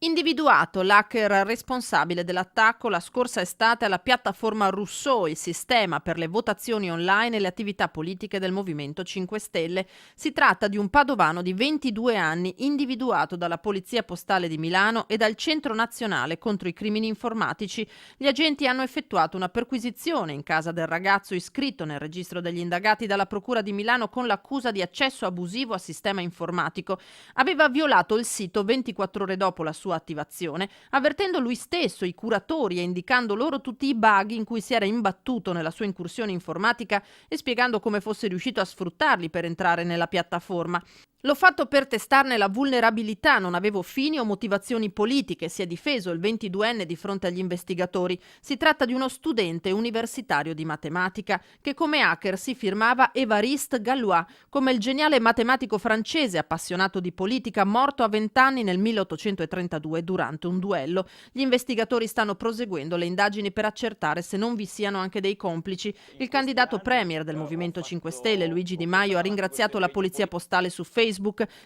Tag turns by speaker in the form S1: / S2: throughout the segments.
S1: Individuato l'hacker responsabile dell'attacco la scorsa estate alla piattaforma Rousseau, il sistema per le votazioni online e le attività politiche del Movimento 5 Stelle. Si tratta di un padovano di 22 anni, individuato dalla Polizia Postale di Milano e dal Centro Nazionale contro i Crimini Informatici. Gli agenti hanno effettuato una perquisizione in casa del ragazzo iscritto nel registro degli indagati dalla Procura di Milano con l'accusa di accesso abusivo a sistema informatico. Aveva violato il sito 24 ore dopo la sua attivazione, avvertendo lui stesso i curatori e indicando loro tutti i bug in cui si era imbattuto nella sua incursione informatica e spiegando come fosse riuscito a sfruttarli per entrare nella piattaforma. L'ho fatto per testarne la vulnerabilità, non avevo fini o motivazioni politiche, si è difeso il 22enne di fronte agli investigatori. Si tratta di uno studente universitario di matematica che come hacker si firmava Évariste Galois, come il geniale matematico francese appassionato di politica morto a 20 anni nel 1832 durante un duello. Gli investigatori stanno proseguendo le indagini per accertare se non vi siano anche dei complici. Il candidato premier del Movimento 5 Stelle, Luigi Di Maio, ha ringraziato la Polizia Postale su Facebook.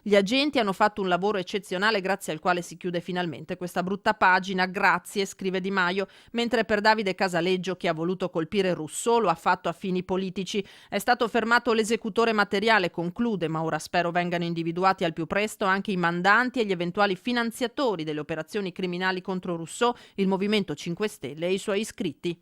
S1: Gli agenti hanno fatto un lavoro eccezionale grazie al quale si chiude finalmente questa brutta pagina. Grazie, scrive Di Maio, mentre per Davide Casaleggio, che ha voluto colpire Rousseau, lo ha fatto a fini politici. È stato fermato l'esecutore materiale, conclude, ma ora spero vengano individuati al più presto anche i mandanti e gli eventuali finanziatori delle operazioni criminali contro Rousseau, il Movimento 5 Stelle e i suoi iscritti.